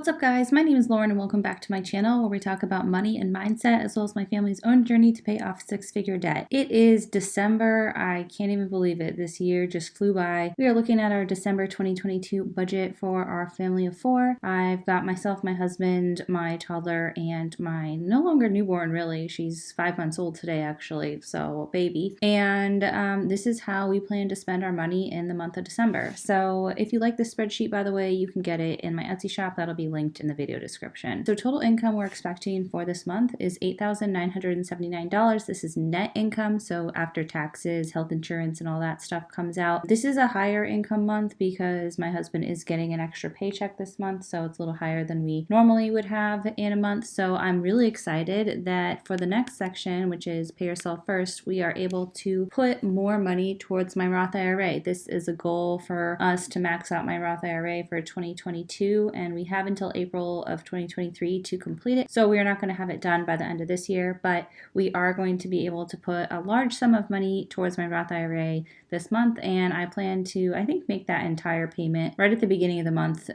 What's up, guys? My name is Lauren and welcome back to my channel where we talk about money and mindset as well as my family's own journey to pay off six-figure debt. It is December. I can't even believe it. This year just flew by. We are looking at our December 2022 budget for our family of four. I've got myself, my husband, my toddler, and my no longer newborn, really. She's 5 months old today, actually, so baby. And this is how we plan to spend our money in the month of December. So if you like this spreadsheet, by the way, you can get it in my Etsy shop. That'll be linked in the video description. So total income we're expecting for this month is $8,979. This is net income, so after taxes, health insurance, and all that stuff comes out. This is a higher income month because my husband is getting an extra paycheck this month, so it's a little higher than we normally would have in a month. So I'm really excited that for the next section, which is pay yourself first, we are able to put more money towards my Roth IRA. This is a goal for us to max out my Roth IRA for 2022, and we have until April of 2023 to complete it. So we are not going to have it done by the end of this year, but we are going to be able to put a large sum of money towards my Roth IRA this month, and I plan to, I think, make that entire payment right at the beginning of the month,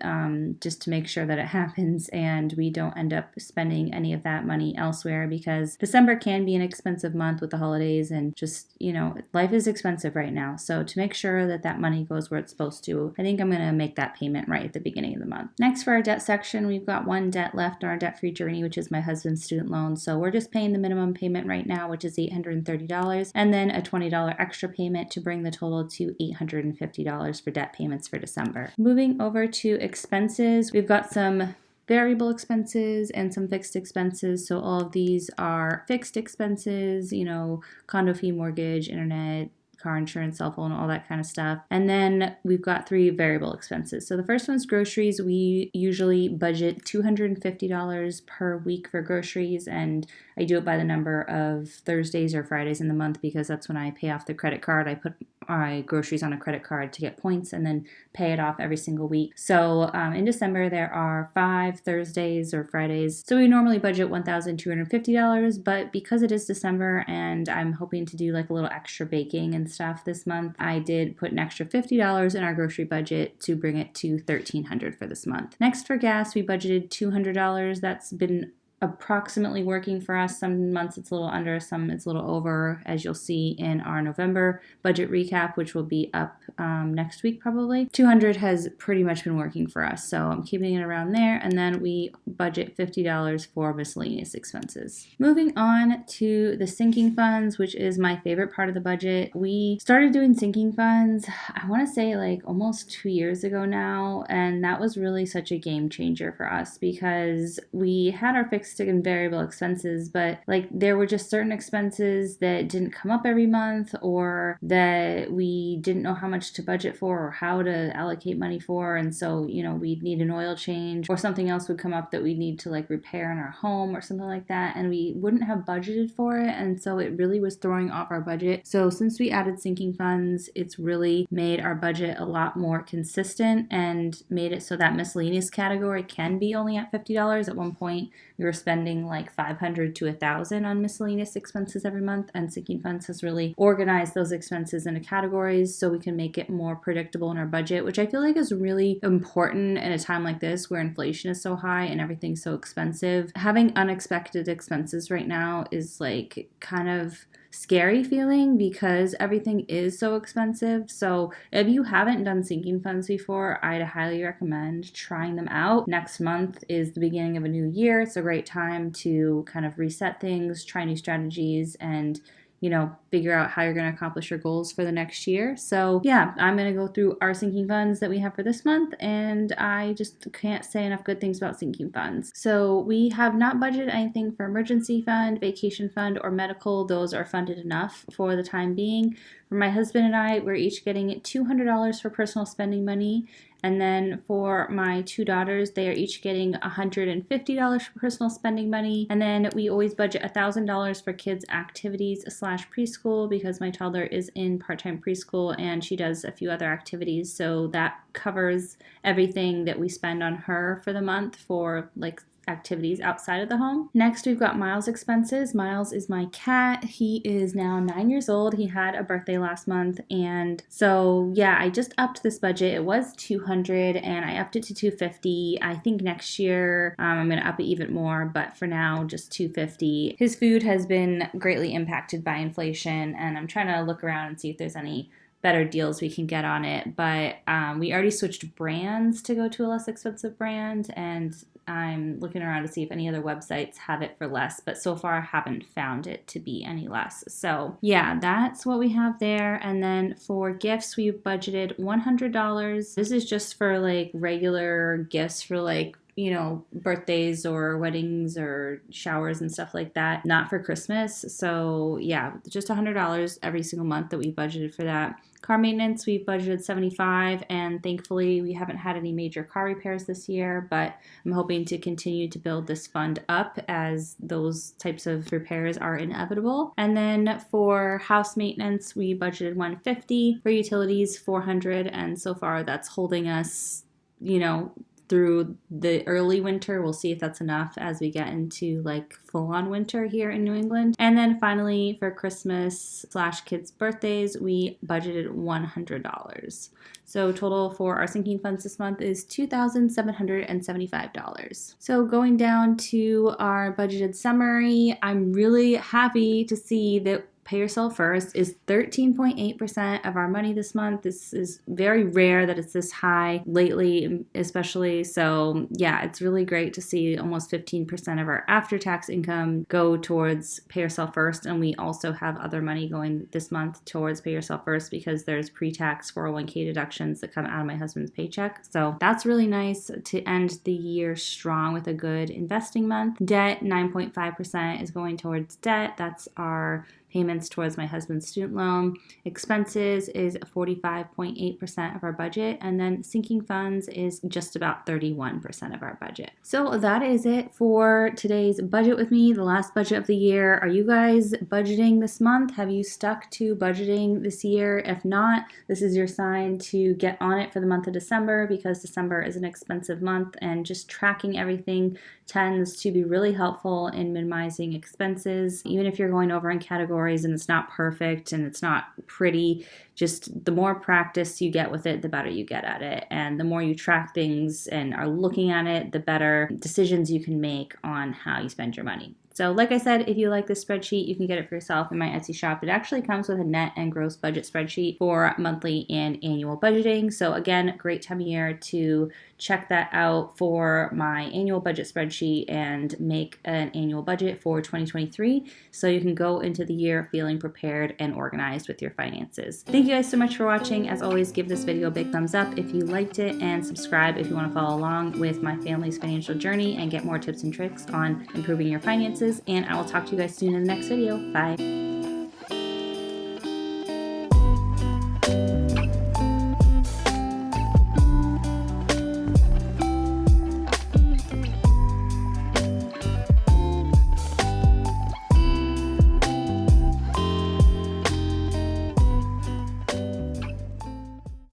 just to make sure that it happens and we don't end up spending any of that money elsewhere, because December can be an expensive month with the holidays and just, you know, life is expensive right now. So to make sure that that money goes where it's supposed to, I think I'm going to make that payment right at the beginning of the month. Next, for our debt section, we've got one debt left on our debt-free journey, which is my husband's student loan. So we're just paying the minimum payment right now, which is $830, and then a $20 extra payment to bring the total to $850 for debt payments for December. Moving over to expenses, we've got some variable expenses and some fixed expenses. So all of these are fixed expenses, you know, condo fee, mortgage, internet, car insurance, cell phone, all that kind of stuff. And then we've got three variable expenses. So the first one's groceries. We usually budget $250 per week for groceries, and I do it by the number of Thursdays or Fridays in the month because that's when I pay off the credit card. I put my groceries on a credit card to get points and then pay it off every single week. So in December, there are 5 Thursdays or Fridays. So we normally budget $1,250, but because it is December and I'm hoping to do like a little extra baking and stuff this month, I did put an extra $50 in our grocery budget to bring it to $1,300 for this month. Next, for gas, we budgeted $200. That's been approximately working for us. Some months it's a little under, some it's a little over, as you'll see in our November budget recap, which will be up next week probably. $200 has pretty much been working for us, so I'm keeping it around there. And then we budget $50 for miscellaneous expenses. Moving on to the sinking funds, which is my favorite part of the budget. We started doing sinking funds, I want to say like almost 2 years ago now, and that was really such a game changer for us because we had our fixed and variable expenses, but like there were just certain expenses that didn't come up every month, or that we didn't know how much to budget for or how to allocate money for. And so, you know, we'd need an oil change, or something else would come up that we need to like repair in our home or something like that, and we wouldn't have budgeted for it. And so it really was throwing off our budget. So since we added sinking funds, it's really made our budget a lot more consistent and made it so that miscellaneous category can be only at $50. At one point, we were spending like $500 to $1,000 on miscellaneous expenses every month, and sinking funds has really organized those expenses into categories so we can make it more predictable in our budget, which I feel like is really important in a time like this where inflation is so high and everything's so expensive. Having unexpected expenses right now is like kind of scary feeling because everything is so expensive. So if you haven't done sinking funds before, I'd highly recommend trying them out. Next month is the beginning of a new year. It's a great time to kind of reset things, try new strategies, and you know, figure out how you're going to accomplish your goals for the next year. So yeah, I'm going to go through our sinking funds that we have for this month, and I just can't say enough good things about sinking funds. So we have not budgeted anything for emergency fund, vacation fund, or medical. Those are funded enough for the time being. For my husband and I, we're each getting $200 for personal spending money. And then for my two daughters, they are each getting $150 for personal spending money. And then we always budget $1,000 for kids' activities / preschool because my toddler is in part-time preschool and she does a few other activities. So that covers everything that we spend on her for the month for like activities outside of the home. Next, we've got Miles' expenses. Miles is my cat. He is now 9 years old. He had a birthday last month, and so yeah, I just upped this budget. It was $200 and I upped it to $250. I think next year I'm going to up it even more, but for now just $250. His food has been greatly impacted by inflation, and I'm trying to look around and see if there's any better deals we can get on it, but we already switched brands to go to a less expensive brand, and I'm looking around to see if any other websites have it for less, but so far I haven't found it to be any less. So yeah, that's what we have there. And then for gifts, we budgeted $100. This is just for like regular gifts for like, you know, birthdays or weddings or showers and stuff like that, not for Christmas. So yeah, just $100 every single month that we budgeted for that. Car maintenance, we budgeted $75, and thankfully we haven't had any major car repairs this year, but I'm hoping to continue to build this fund up as those types of repairs are inevitable. And then for house maintenance, we budgeted $150, for utilities $400, and so far that's holding us, you know, through the early winter. We'll see if that's enough as we get into like full-on winter here in New England. And then finally for Christmas / kids' birthdays, we budgeted $100. So total for our sinking funds this month is $2,775. So going down to our budgeted summary, I'm really happy to see that Pay Yourself First is 13.8% of our money this month. This is very rare that it's this high lately, especially. So yeah, it's really great to see almost 15% of our after-tax income go towards Pay Yourself First. And we also have other money going this month towards Pay Yourself First because there's pre-tax 401k deductions that come out of my husband's paycheck. So that's really nice to end the year strong with a good investing month. Debt, 9.5% is going towards debt. That's our payments towards my husband's student loan. Expenses is 45.8% of our budget, and then sinking funds is just about 31% of our budget. So that is it for today's budget with me, the last budget of the year. Are you guys budgeting this month? Have you stuck to budgeting this year? If not, this is your sign to get on it for the month of December, because December is an expensive month, and just tracking everything tends to be really helpful in minimizing expenses. Even if you're going over in categories and it's not perfect and it's not pretty, just the more practice you get with it, the better you get at it. And the more you track things and are looking at it, the better decisions you can make on how you spend your money. So like I said, if you like this spreadsheet, you can get it for yourself in my Etsy shop. It actually comes with a net and gross budget spreadsheet for monthly and annual budgeting. So again, great time of year to check that out for my annual budget spreadsheet and make an annual budget for 2023 so you can go into the year feeling prepared and organized with your finances. Thank you guys so much for watching. As always, give this video a big thumbs up if you liked it, and subscribe if you want to follow along with my family's financial journey and get more tips and tricks on improving your finances. And I will talk to you guys soon in the next video. Bye.